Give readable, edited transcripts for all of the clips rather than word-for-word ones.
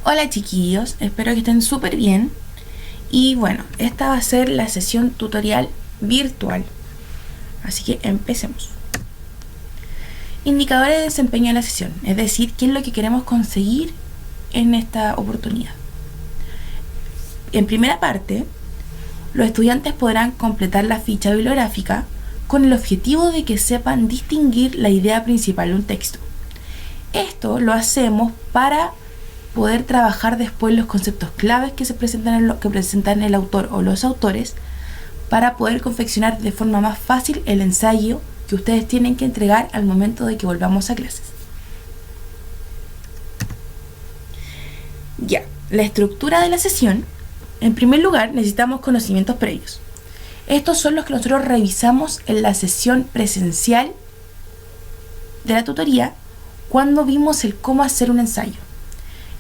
Hola chiquillos, espero que estén súper bien. Y bueno, esta va a ser la sesión tutorial virtual. Así que empecemos. Indicadores de desempeño de la sesión, es decir, qué es lo que queremos conseguir en esta oportunidad. En primera parte, los estudiantes podrán completar la ficha bibliográfica con el objetivo de que sepan distinguir la idea principal de un texto. Esto lo hacemos para poder trabajar después los conceptos claves que presentan el autor o los autores, para poder confeccionar de forma más fácil el ensayo que ustedes tienen que entregar al momento de que volvamos a clases. Ya, la estructura de la sesión. En primer lugar, necesitamos conocimientos previos. Estos son los que nosotros revisamos en la sesión presencial de la tutoría cuando vimos el cómo hacer un ensayo.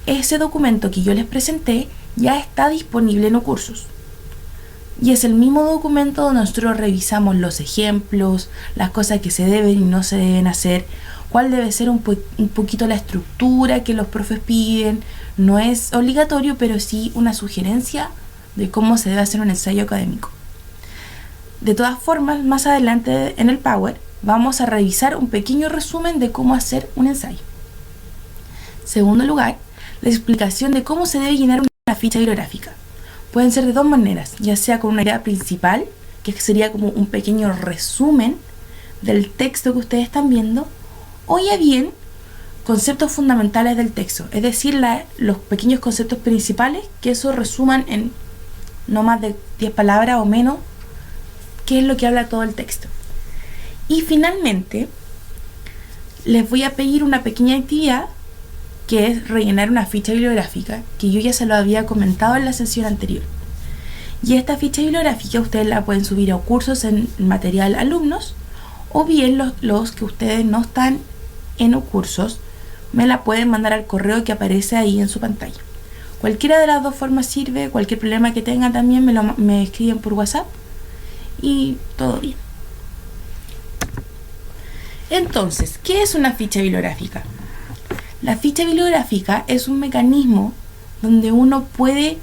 Ese documento que yo les presenté ya está disponible en Ocursos. Y es el mismo documento donde nosotros revisamos los ejemplos, las cosas que se deben y no se deben hacer, cuál debe ser un poquito la estructura que los profes piden. No es obligatorio, pero sí una sugerencia de cómo se debe hacer un ensayo académico. De todas formas, más adelante en el Power vamos a revisar un pequeño resumen de cómo hacer un ensayo. Segundo lugar, la explicación de cómo se debe llenar una ficha bibliográfica. Pueden ser de dos maneras, ya sea con una idea principal, que sería como un pequeño resumen del texto que ustedes están viendo, o ya bien conceptos fundamentales del texto, es decir, los pequeños conceptos principales que eso resuman en no más de 10 palabras o menos, qué es lo que habla todo el texto. Y finalmente, les voy a pedir una pequeña actividad que es rellenar una ficha bibliográfica, que yo ya se lo había comentado en la sesión anterior. Y esta ficha bibliográfica ustedes la pueden subir a cursos en material alumnos, o bien los que ustedes no están en cursos me la pueden mandar al correo que aparece ahí en su pantalla. Cualquiera de las dos formas sirve. Cualquier problema que tengan también me escriben por WhatsApp y todo bien. Entonces, ¿qué es una ficha bibliográfica? La ficha bibliográfica es un mecanismo donde uno puede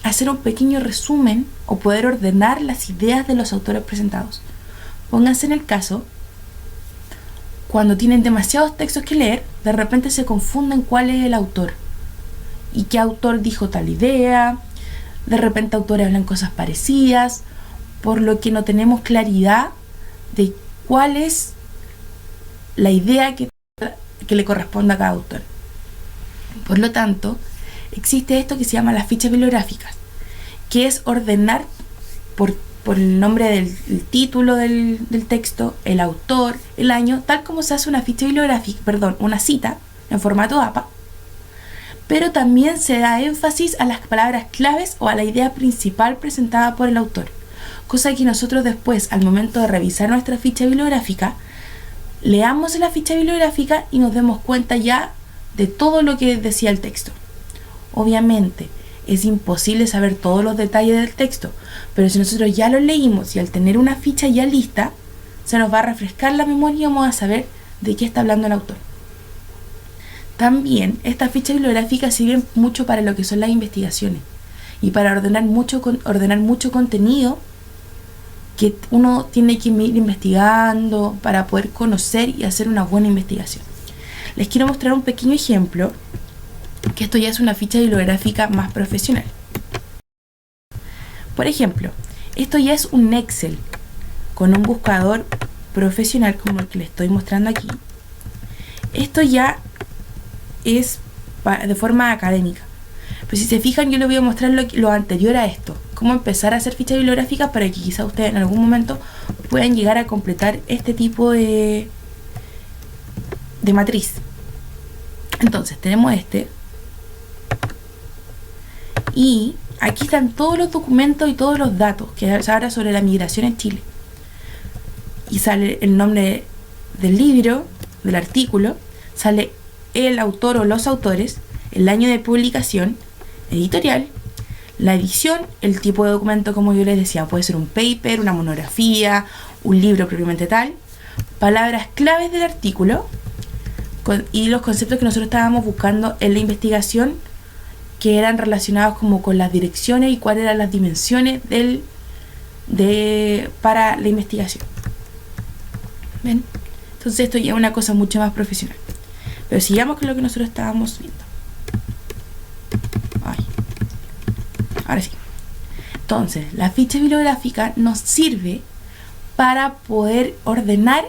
hacer un pequeño resumen o poder ordenar las ideas de los autores presentados. Pónganse en el caso, cuando tienen demasiados textos que leer, de repente se confunden cuál es el autor y qué autor dijo tal idea. De repente autores hablan cosas parecidas, por lo que no tenemos claridad de cuál es la idea que le corresponde a cada autor. Por lo tanto, existe esto que se llama las fichas bibliográficas, que es ordenar por el nombre del título del texto, el autor, el año, tal como se hace una ficha bibliográfica, una cita en formato APA, pero también se da énfasis a las palabras claves o a la idea principal presentada por el autor, cosa que nosotros después, al momento de revisar nuestra ficha bibliográfica, leamos la ficha bibliográfica y nos demos cuenta ya de todo lo que decía el texto. Obviamente es imposible saber todos los detalles del texto, pero si nosotros ya lo leímos y al tener una ficha ya lista, se nos va a refrescar la memoria y vamos a saber de qué está hablando el autor. También esta ficha bibliográfica sirve mucho para lo que son las investigaciones y para ordenar mucho contenido que uno tiene que ir investigando para poder conocer y hacer una buena investigación. Les quiero mostrar un pequeño ejemplo, que esto ya es una ficha bibliográfica más profesional. Por ejemplo, esto ya es un Excel con un buscador profesional como el que les estoy mostrando aquí. Esto ya es de forma académica. Pero si se fijan, yo les voy a mostrar lo anterior a esto, cómo empezar a hacer fichas bibliográficas para que quizá ustedes en algún momento puedan llegar a completar este tipo de matriz. Entonces tenemos y aquí están todos los documentos y todos los datos que se habla sobre la migración en Chile, y sale el nombre del libro, del artículo, sale el autor o los autores, el año de publicación, editorial, la edición, el tipo de documento, como yo les decía, puede ser un paper, una monografía, un libro propiamente tal, palabras claves del artículo y los conceptos que nosotros estábamos buscando en la investigación que eran relacionados como con las direcciones y cuáles eran las dimensiones para la investigación. ¿Ven? Entonces esto ya es una cosa mucho más profesional. Pero sigamos con lo que nosotros estábamos viendo. Ay. Ahora sí. Entonces, la ficha bibliográfica nos sirve para poder ordenar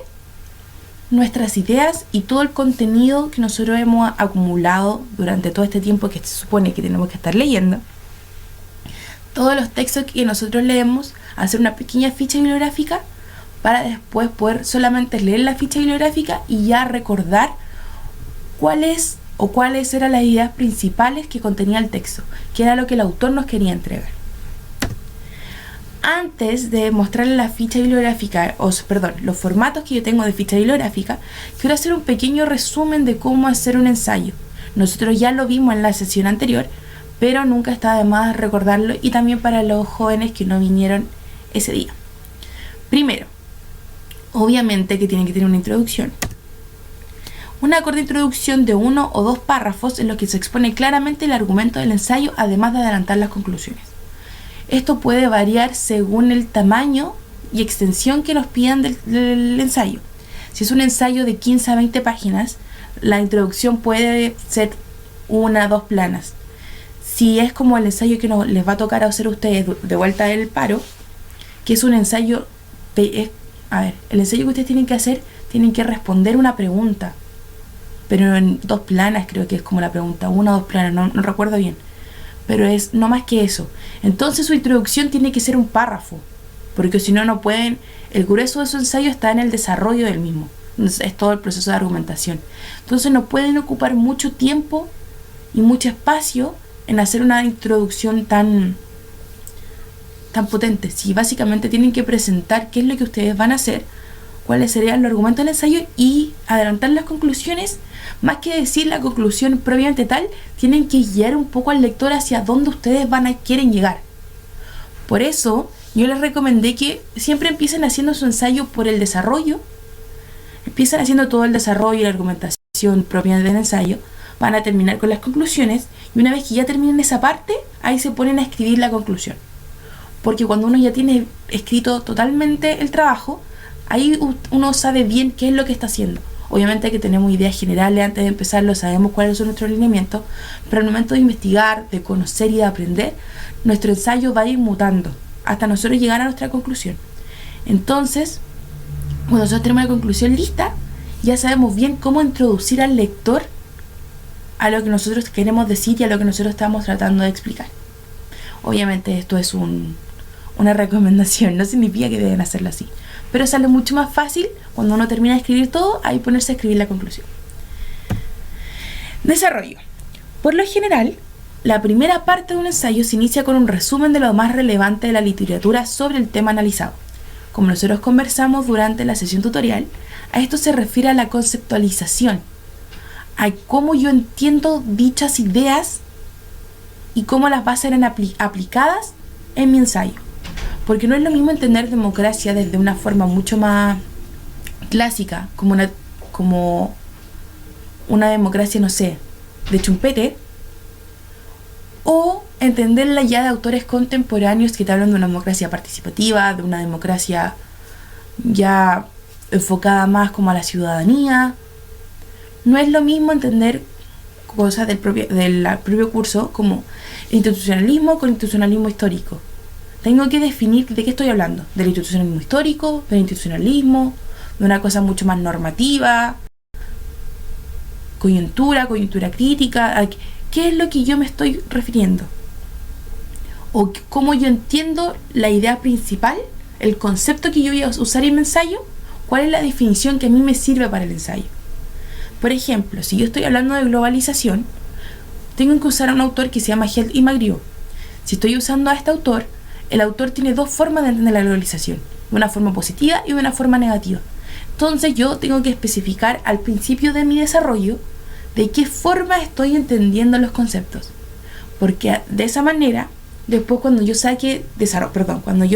nuestras ideas y todo el contenido que nosotros hemos acumulado durante todo este tiempo que se supone que tenemos que estar leyendo. Todos los textos que nosotros leemos, hacer una pequeña ficha bibliográfica para después poder solamente leer la ficha bibliográfica y ya recordar cuáles eran las ideas principales que contenía el texto, que era lo que el autor nos quería entregar. Antes de mostrarles la ficha bibliográfica, los formatos que yo tengo de ficha bibliográfica, quiero hacer un pequeño resumen de cómo hacer un ensayo. Nosotros ya lo vimos en la sesión anterior, pero nunca está de más recordarlo, y también para los jóvenes que no vinieron ese día. Primero, obviamente que tienen que tener una introducción. Una corta introducción de 1 o 2 párrafos en los que se expone claramente el argumento del ensayo, además de adelantar las conclusiones. Esto puede variar según el tamaño y extensión que nos pidan del ensayo. Si es un ensayo de 15 a 20 páginas, la introducción puede ser 1 a 2 planas. Si es como el ensayo que les va a tocar hacer a ustedes de vuelta del paro, que es un ensayo, el ensayo que ustedes tienen que hacer, tienen que responder una pregunta, pero en 2 planas creo que es como la pregunta, 1 o 2 planas, no recuerdo bien, pero es no más que eso. Entonces su introducción tiene que ser un párrafo, porque si no, no pueden. El grueso de su ensayo está en el desarrollo del mismo, es todo el proceso de argumentación. Entonces no pueden ocupar mucho tiempo y mucho espacio en hacer una introducción tan potente. Si básicamente tienen que presentar qué es lo que ustedes van a hacer, cuáles serían los argumentos del ensayo y adelantar las conclusiones, más que decir la conclusión propiamente tal, tienen que guiar un poco al lector hacia dónde ustedes quieren llegar. Por eso yo les recomendé que siempre empiecen haciendo su ensayo por el desarrollo, empiezan haciendo todo el desarrollo y la argumentación propia del ensayo, van a terminar con las conclusiones, y una vez que ya terminen esa parte, ahí se ponen a escribir la conclusión. Porque cuando uno ya tiene escrito totalmente el trabajo, ahí uno sabe bien qué es lo que está haciendo. Obviamente que tenemos ideas generales antes de empezarlo, sabemos cuáles son nuestros lineamientos, pero al momento de investigar, de conocer y de aprender, nuestro ensayo va a ir mutando hasta nosotros llegar a nuestra conclusión. Entonces, cuando nosotros tenemos la conclusión lista, ya sabemos bien cómo introducir al lector a lo que nosotros queremos decir y a lo que nosotros estamos tratando de explicar. Obviamente esto es una recomendación, no significa que deben hacerlo así, pero sale mucho más fácil cuando uno termina de escribir todo, ahí ponerse a escribir la conclusión. Desarrollo. Por lo general, la primera parte de un ensayo se inicia con un resumen de lo más relevante de la literatura sobre el tema analizado. Como nosotros conversamos durante la sesión tutorial, a esto se refiere a la conceptualización, a cómo yo entiendo dichas ideas y cómo las va a ser aplicadas en mi ensayo. Porque no es lo mismo entender democracia desde una forma mucho más clásica, como una democracia, no sé, de chumpete, o entenderla ya de autores contemporáneos que te hablan de una democracia participativa, de una democracia ya enfocada más como a la ciudadanía. No es lo mismo entender cosas del propio curso como institucionalismo con institucionalismo histórico. Tengo que definir de qué estoy hablando, del institucionalismo histórico, del institucionalismo, de una cosa mucho más normativa, coyuntura crítica, qué es lo que yo me estoy refiriendo, o cómo yo entiendo la idea principal, el concepto que yo voy a usar en mi ensayo, cuál es la definición que a mí me sirve para el ensayo. Por ejemplo, si yo estoy hablando de globalización, tengo que usar a un autor que se llama Held y Magriot. Si estoy usando a este autor, el autor tiene 2 formas de entender la globalización, de una forma positiva y de una forma negativa. Entonces yo tengo que especificar al principio de mi desarrollo de qué forma estoy entendiendo los conceptos, porque de esa manera después cuando yo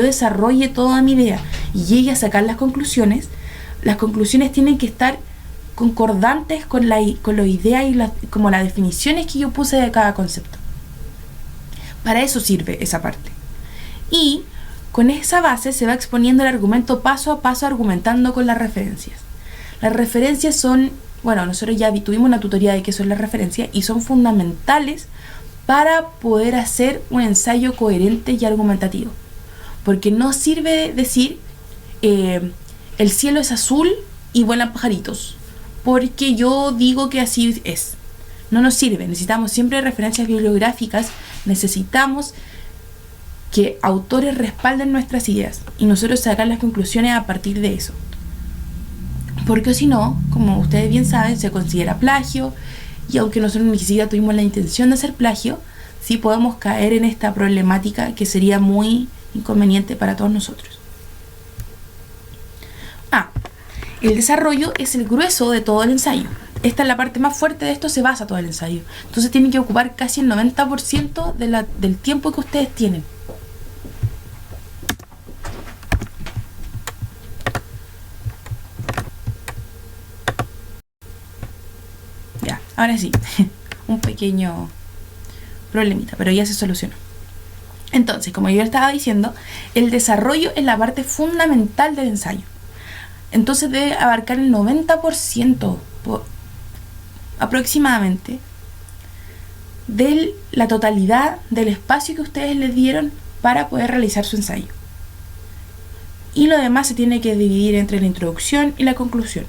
desarrolle toda mi idea y llegue a sacar las conclusiones tienen que estar concordantes con la idea y como las definiciones que yo puse de cada concepto. Para eso sirve esa parte. Y con esa base se va exponiendo el argumento paso a paso, argumentando con las referencias. Las referencias son, bueno, nosotros ya tuvimos una tutoría de qué son las referencias y son fundamentales para poder hacer un ensayo coherente y argumentativo. Porque no sirve decir el cielo es azul y vuelan pajaritos, porque yo digo que así es. No nos sirve, necesitamos siempre referencias bibliográficas, necesitamos que autores respalden nuestras ideas y nosotros sacar las conclusiones a partir de eso. Porque si no, como ustedes bien saben, se considera plagio, y aunque nosotros ni siquiera tuvimos la intención de hacer plagio, sí podemos caer en esta problemática que sería muy inconveniente para todos nosotros. El desarrollo es el grueso de todo el ensayo. Esta es la parte más fuerte, de esto se basa todo el ensayo. Entonces tienen que ocupar casi el 90% del tiempo que ustedes tienen. Ya, ahora sí, un pequeño problemita, pero ya se solucionó. Entonces, como yo estaba diciendo, el desarrollo es la parte fundamental del ensayo. Entonces debe abarcar el 90% aproximadamente de la totalidad del espacio que ustedes les dieron para poder realizar su ensayo. Y lo demás se tiene que dividir entre la introducción y la conclusión.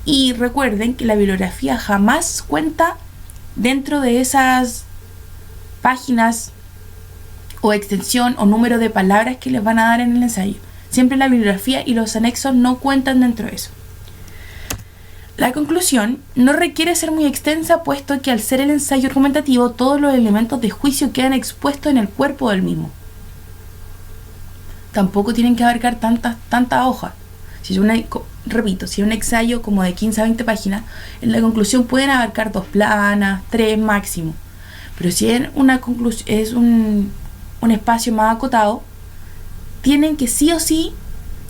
Y recuerden que la bibliografía jamás cuenta dentro de esas páginas o extensión o número de palabras que les van a dar en el ensayo. Siempre la bibliografía y los anexos no cuentan dentro de eso. La conclusión no requiere ser muy extensa, puesto que al ser el ensayo argumentativo, todos los elementos de juicio quedan expuestos en el cuerpo del mismo. Tampoco tienen que abarcar tantas hojas. Si es si es un ensayo como de 15 a 20 páginas, en la conclusión pueden abarcar 2 planas, 3 máximo. Pero si es un espacio más acotado, tienen que sí o sí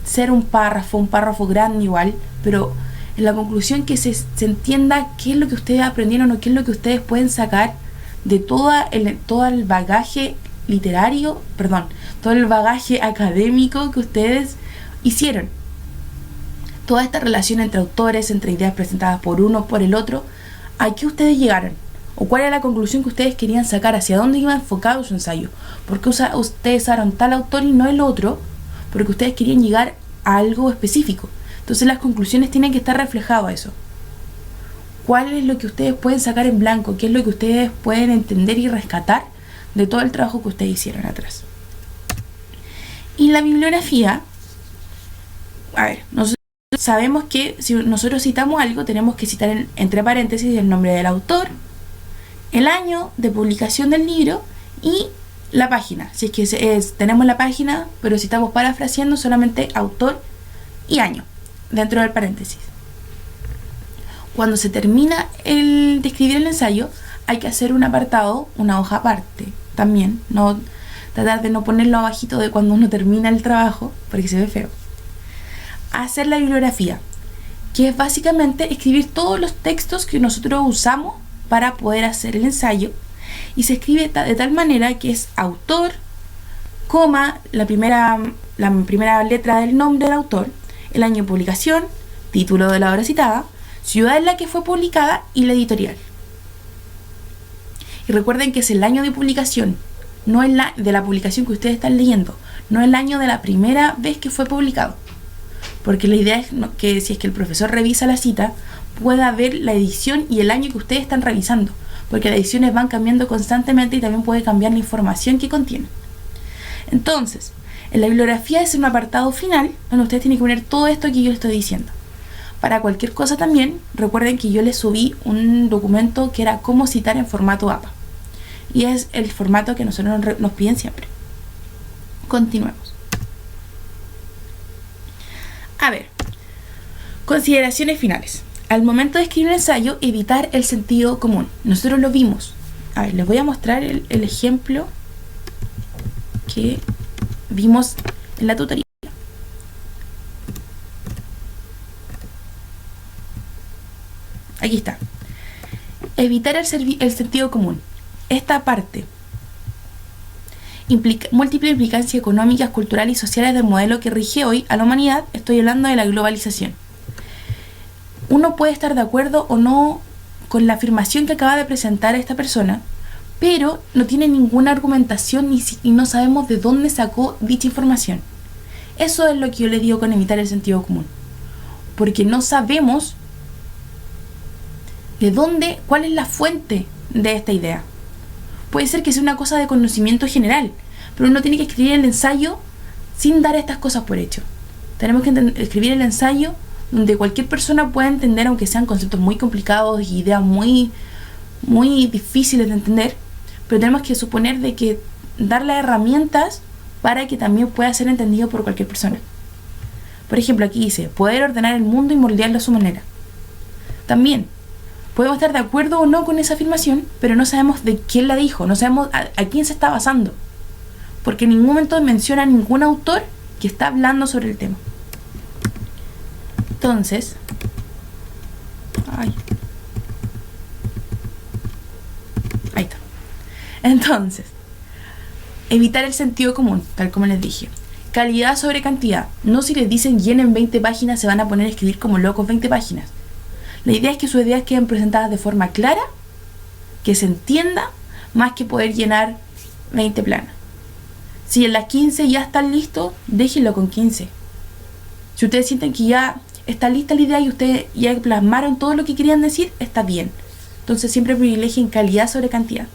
ser un párrafo grande igual, pero en la conclusión que se entienda qué es lo que ustedes aprendieron o qué es lo que ustedes pueden sacar de todo el bagaje literario, todo el bagaje académico que ustedes hicieron. Toda esta relación entre autores, entre ideas presentadas por uno, por el otro, ¿a qué ustedes llegaron? ¿O cuál era la conclusión que ustedes querían sacar? ¿Hacia dónde iba enfocado su ensayo? ¿Por qué ustedes usaron tal autor y no el otro? Porque ustedes querían llegar a algo específico. Entonces las conclusiones tienen que estar reflejadas a eso. ¿Cuál es lo que ustedes pueden sacar en blanco? ¿Qué es lo que ustedes pueden entender y rescatar de todo el trabajo que ustedes hicieron atrás? Y la bibliografía, nosotros sabemos que si nosotros citamos algo, tenemos que citar entre paréntesis el nombre del autor, el año de publicación del libro y la página. Si es que tenemos la página, pero si estamos parafraseando, solamente autor y año dentro del paréntesis. Cuando se termina de escribir el ensayo, hay que hacer un apartado, una hoja aparte también, no tratar de no ponerlo abajito de cuando uno termina el trabajo, porque se ve feo. Hacer la bibliografía, que es básicamente escribir todos los textos que nosotros usamos para poder hacer el ensayo, y se escribe de tal manera que es autor, coma, la primera letra del nombre del autor, el año de publicación, título de la obra citada, ciudad en la que fue publicada y la editorial. Y recuerden que es el año de publicación, no es de la publicación que ustedes están leyendo, no el año de la primera vez que fue publicado, porque la idea es que si es que el profesor revisa la cita, pueda ver la edición y el año que ustedes están revisando, porque las ediciones van cambiando constantemente y también puede cambiar la información que contiene. Entonces, en la bibliografía es un apartado final donde ustedes tienen que poner todo esto que yo les estoy diciendo. Para cualquier cosa también, recuerden que yo les subí un documento que era cómo citar en formato APA, y es el formato que nosotros nos piden siempre. Continuemos. Consideraciones finales. Al momento de escribir un ensayo, evitar el sentido común. Nosotros lo vimos. Les voy a mostrar el ejemplo que vimos en la tutoría. Aquí está. Evitar el sentido común. Esta parte. múltiples implicancias económicas, culturales y sociales del modelo que rige hoy a la humanidad. Estoy hablando de la globalización. Uno puede estar de acuerdo o no con la afirmación que acaba de presentar esta persona, pero no tiene ninguna argumentación y no sabemos de dónde sacó dicha información. Eso es lo que yo le digo con evitar el sentido común, porque no sabemos de dónde, cuál es la fuente de esta idea. Puede ser que sea una cosa de conocimiento general, pero uno tiene que escribir el ensayo sin dar estas cosas por hecho. Tenemos que escribir el ensayo donde cualquier persona pueda entender, aunque sean conceptos muy complicados y ideas muy difíciles de entender, pero tenemos que suponer de que dar las herramientas para que también pueda ser entendido por cualquier persona. Por ejemplo, aquí dice, poder ordenar el mundo y moldearlo a su manera. También, podemos estar de acuerdo o no con esa afirmación, pero no sabemos de quién la dijo, no sabemos a quién se está basando, porque en ningún momento menciona a ningún autor que está hablando sobre el tema. Entonces, ahí está. Entonces, evitar el sentido común, tal como les dije. Calidad sobre cantidad. No si les dicen llenen 20 páginas, se van a poner a escribir como locos 20 páginas. La idea es que sus ideas queden presentadas de forma clara, que se entienda, más que poder llenar 20 planas. Si en las 15 ya están listos, déjenlo con 15. Si ustedes sienten que ya está lista la idea y ustedes ya plasmaron todo lo que querían decir, está bien. Entonces siempre privilegien calidad sobre cantidad.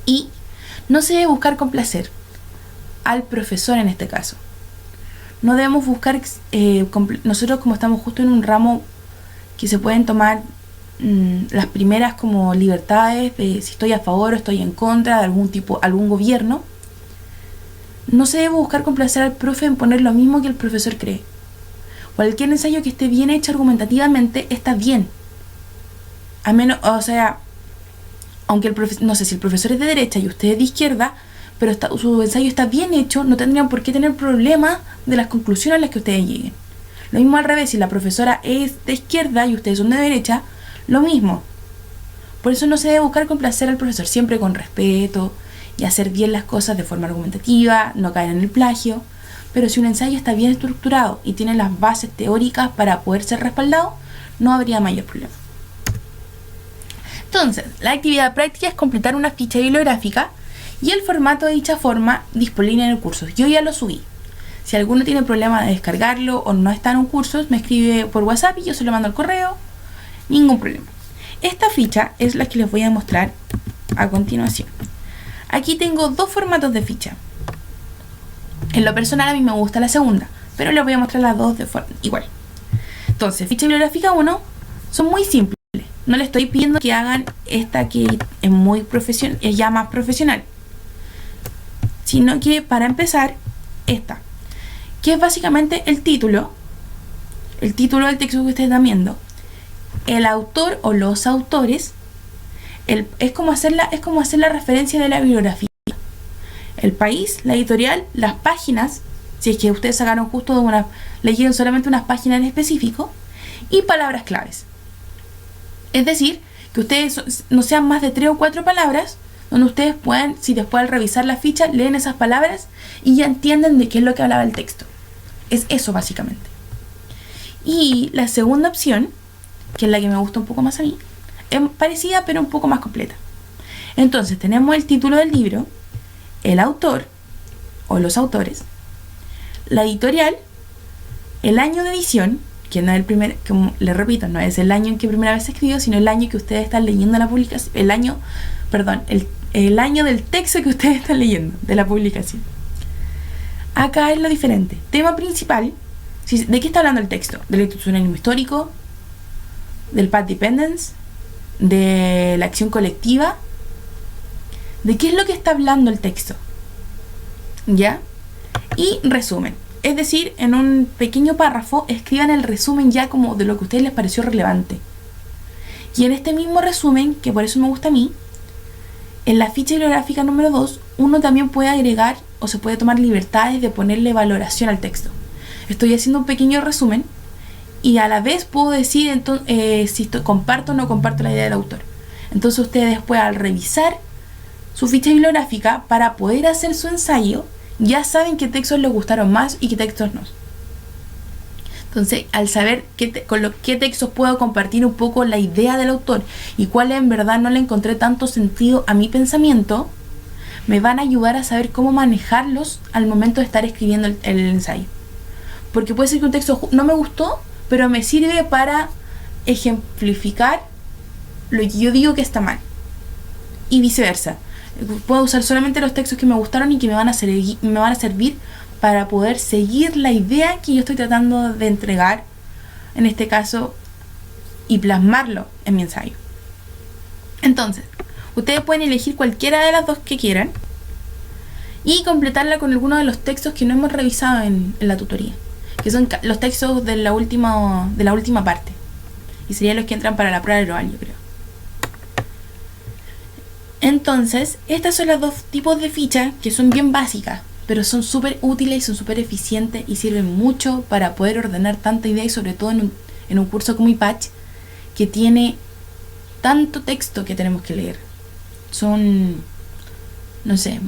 Y no se debe buscar complacer al profesor en este caso. No debemos buscar, nosotros como estamos justo en un ramo que se pueden tomar las primeras como libertades de si estoy a favor o estoy en contra de algún gobierno, no se debe buscar complacer al profe en poner lo mismo que el profesor cree. Cualquier ensayo que esté bien hecho argumentativamente está bien. A menos, o sea, aunque no sé si el profesor es de derecha y usted es de izquierda, pero su ensayo está bien hecho, no tendrían por qué tener problemas de las conclusiones a las que ustedes lleguen. Lo mismo al revés, si la profesora es de izquierda y ustedes son de derecha, lo mismo. Por eso no se debe buscar complacer al profesor, siempre con respeto y hacer bien las cosas de forma argumentativa, no caer en el plagio. Pero si un ensayo está bien estructurado y tiene las bases teóricas para poder ser respaldado, no habría mayor problema. Entonces, la actividad práctica es completar una ficha bibliográfica y el formato de dicha forma disponible en el curso. Yo ya lo subí. Si alguno tiene problema de descargarlo o no está en un curso, me escribe por WhatsApp y yo se lo mando al correo. Ningún problema. Esta ficha es la que les voy a mostrar a continuación. Aquí tengo dos formatos de ficha. En lo personal a mí me gusta la segunda, pero les voy a mostrar las dos de forma igual. Entonces, ficha bibliográfica 1 son muy simples. No les estoy pidiendo que hagan esta que es muy profesional, es ya más profesional, sino que para empezar esta, que es básicamente el título del texto que ustedes están viendo, el autor o los autores, es como hacer la referencia de la bibliografía, el país, la editorial, las páginas, si es que ustedes sacaron justo leyeron solamente unas páginas en específico, y palabras claves. Es decir, que ustedes no sean más de 3 o 4 palabras, donde ustedes puedan, si después al revisar la ficha, leen esas palabras y ya entienden de qué es lo que hablaba el texto. Es eso básicamente. Y la segunda opción, que es la que me gusta un poco más a mí, es parecida pero un poco más completa. Entonces tenemos el título del libro, el autor o los autores, la editorial, el año de edición, que no es el primer, como les repito, no es el año en que primera vez se escribió, sino el año que ustedes están leyendo la publicación, el año del texto que ustedes están leyendo, de la publicación. Acá es lo diferente. Tema principal, ¿de qué está hablando el texto? Del institucionalismo histórico, del path dependence, de la acción colectiva. ¿De qué es lo que está hablando el texto? ¿Ya? Y resumen. Es decir, en un pequeño párrafo escriban el resumen ya como de lo que a ustedes les pareció relevante. Y en este mismo resumen, que por eso me gusta a mí, en la ficha bibliográfica número 2, uno también puede agregar o se puede tomar libertades de ponerle valoración al texto. Estoy haciendo un pequeño resumen y a la vez puedo decir si comparto o no comparto la idea del autor. Entonces ustedes después al revisar su ficha bibliográfica para poder hacer su ensayo, ya saben qué textos les gustaron más y qué textos no. Entonces, al saber con qué textos puedo compartir un poco la idea del autor y cuál en verdad no le encontré tanto sentido a mi pensamiento, me van a ayudar a saber cómo manejarlos al momento de estar escribiendo el ensayo. Porque puede ser que un texto no me gustó, pero me sirve para ejemplificar lo que yo digo que está mal. Y viceversa. Puedo usar solamente los textos que me gustaron y que me van a servir para poder seguir la idea que yo estoy tratando de entregar, en este caso, y plasmarlo en mi ensayo. Entonces, ustedes pueden elegir cualquiera de las dos que quieran y completarla con alguno de los textos que no hemos revisado en la tutoría, que son los textos de la última parte, y serían los que entran para la prueba oral, yo creo. Entonces, estas son los dos tipos de fichas que son bien básicas, pero son súper útiles y son súper eficientes y sirven mucho para poder ordenar tanta idea, y sobre todo en un curso como IPACH, que tiene tanto texto que tenemos que leer. Son, no sé,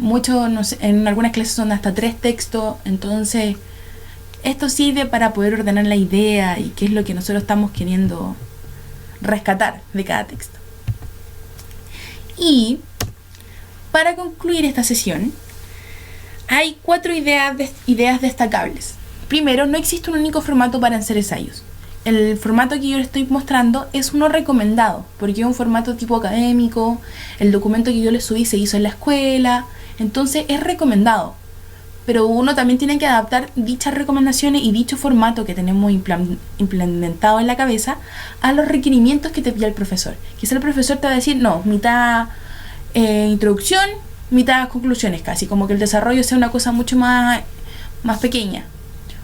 en algunas clases son hasta 3 textos, entonces esto sirve para poder ordenar la idea y qué es lo que nosotros estamos queriendo rescatar de cada texto. Y para concluir esta sesión, hay 4 ideas destacables. Primero, no existe un único formato para hacer ensayos. El formato que yo les estoy mostrando es uno recomendado, porque es un formato tipo académico, el documento que yo les subí se hizo en la escuela, entonces es recomendado. Pero uno también tiene que adaptar dichas recomendaciones y dicho formato que tenemos implementado en la cabeza a los requerimientos que te pide el profesor. Quizá el profesor te va a decir, no, mitad introducción, mitad conclusiones casi, como que el desarrollo sea una cosa mucho más pequeña.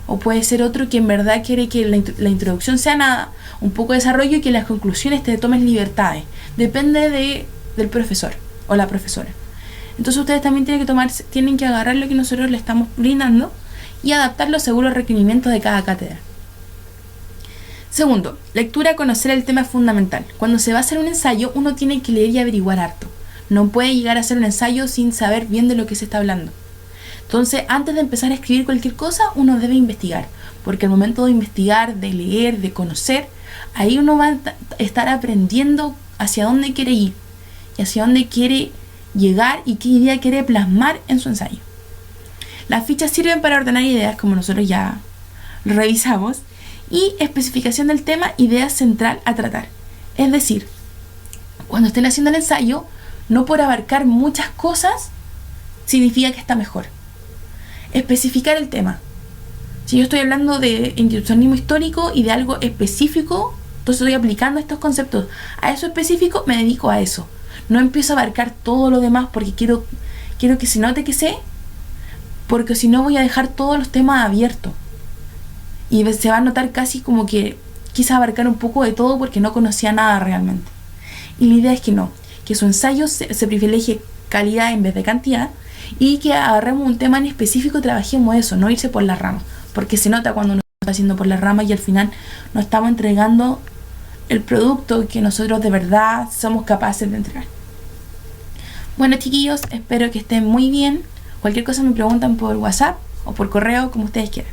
O puede ser otro que en verdad quiere que la introducción sea nada, un poco de desarrollo, y que las conclusiones te tomes libertades. Depende del profesor o la profesora. Entonces ustedes también tienen que agarrar lo que nosotros le estamos brindando y adaptarlo según los requerimientos de cada cátedra. Segundo, lectura, conocer el tema es fundamental. Cuando se va a hacer un ensayo, uno tiene que leer y averiguar harto. No puede llegar a hacer un ensayo sin saber bien de lo que se está hablando. Entonces, antes de empezar a escribir cualquier cosa, uno debe investigar, porque al momento de investigar, de leer, de conocer, ahí uno va a estar aprendiendo hacia dónde quiere ir y hacia dónde quiere llegar y qué idea quiere plasmar en su ensayo. Las fichas sirven para ordenar ideas, como nosotros ya lo revisamos, y especificación del tema, idea central a tratar. Es decir, cuando estén haciendo el ensayo, no por abarcar muchas cosas significa que está mejor. Especificar el tema. Si yo estoy hablando de institucionalismo histórico y de algo específico, entonces estoy aplicando estos conceptos a eso específico, me dedico a eso. No empiezo a abarcar todo lo demás porque quiero que se note que sé, porque si no voy a dejar todos los temas abiertos y se va a notar casi como que quise abarcar un poco de todo porque no conocía nada realmente. Y la idea es que no, que su ensayo se privilegie calidad en vez de cantidad, y que agarremos un tema en específico y trabajemos eso, no irse por las ramas, porque se nota cuando uno está haciendo por las ramas y al final no estamos entregando el producto que nosotros de verdad somos capaces de entregar. Bueno, chiquillos, espero que estén muy bien. Cualquier cosa me preguntan por WhatsApp o por correo, como ustedes quieran.